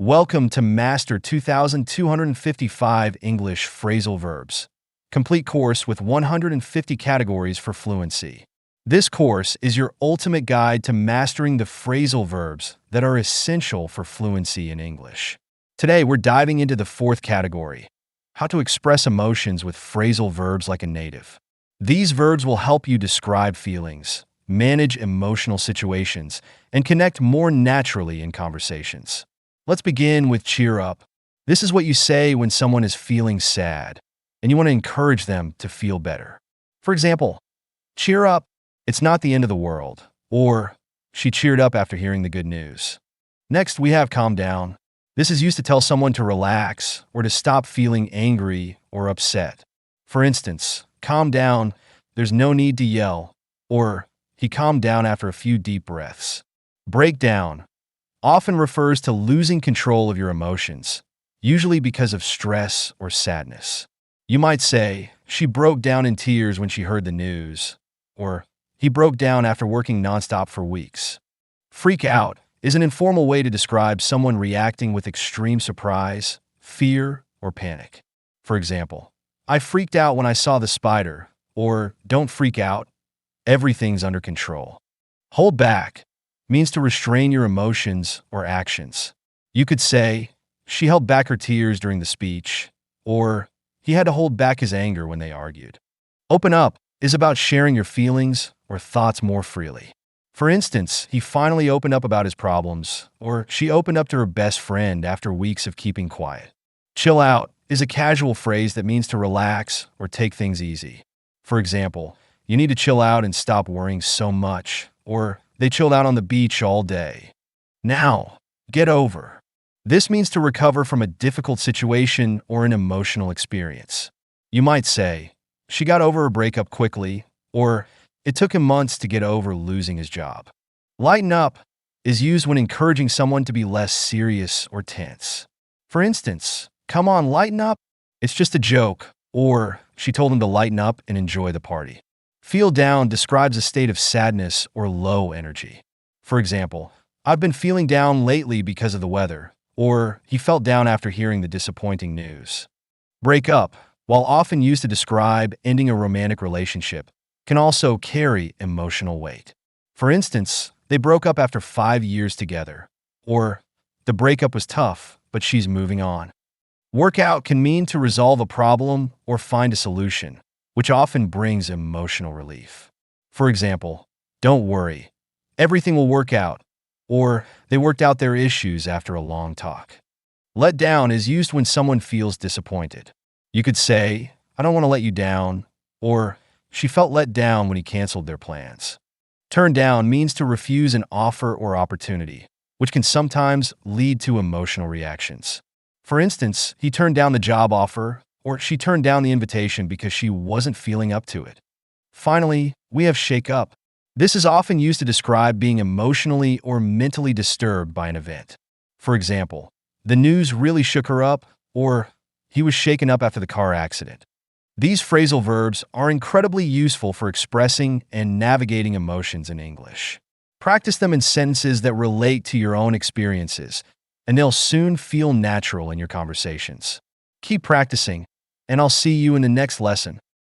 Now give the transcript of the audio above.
Welcome to Master 2255 English Phrasal Verbs, complete course with 150 categories for fluency. This course is your ultimate guide to mastering the phrasal verbs that are essential for fluency in English. Today, we're diving into the fourth category, how to express emotions with phrasal verbs like a native. These verbs will help you describe feelings, manage emotional situations, and connect more naturally in conversations. Let's begin with cheer up. This is what you say when someone is feeling sad, and you want to encourage them to feel better. For example, cheer up, it's not the end of the world, or she cheered up after hearing the good news. Next, we have calm down. This is used to tell someone to relax or to stop feeling angry or upset. For instance, calm down, there's no need to yell, or he calmed down after a few deep breaths. Break down often refers to losing control of your emotions, usually because of stress or sadness. You might say, she broke down in tears when she heard the news, or he broke down after working nonstop for weeks. Freak out is an informal way to describe someone reacting with extreme surprise, fear, or panic. For example, I freaked out when I saw the spider, or don't freak out, everything's under control. Hold back means to restrain your emotions or actions. You could say, she held back her tears during the speech, or he had to hold back his anger when they argued. Open up is about sharing your feelings or thoughts more freely. For instance, he finally opened up about his problems, or she opened up to her best friend after weeks of keeping quiet. Chill out is a casual phrase that means to relax or take things easy. For example, you need to chill out and stop worrying so much, or they chilled out on the beach all day. Now, get over. This means to recover from a difficult situation or an emotional experience. You might say, she got over her breakup quickly, or it took him months to get over losing his job. Lighten up is used when encouraging someone to be less serious or tense. For instance, come on, lighten up. It's just a joke, or she told him to lighten up and enjoy the party. Feel down describes a state of sadness or low energy. For example, I've been feeling down lately because of the weather, or he felt down after hearing the disappointing news. Break up, while often used to describe ending a romantic relationship, can also carry emotional weight. For instance, they broke up after 5 years together, or the breakup was tough, but she's moving on. Work out can mean to resolve a problem or find a solution, which often brings emotional relief. For example, don't worry, everything will work out, or they worked out their issues after a long talk. Let down is used when someone feels disappointed. You could say, I don't want to let you down, or she felt let down when he canceled their plans. Turn down means to refuse an offer or opportunity, which can sometimes lead to emotional reactions. For instance, he turned down the job offer, or she turned down the invitation because she wasn't feeling up to it. Finally, we have shake up. This is often used to describe being emotionally or mentally disturbed by an event. For example, the news really shook her up, or he was shaken up after the car accident. These phrasal verbs are incredibly useful for expressing and navigating emotions in English. Practice them in sentences that relate to your own experiences, and they'll soon feel natural in your conversations. Keep practicing, and I'll see you in the next lesson.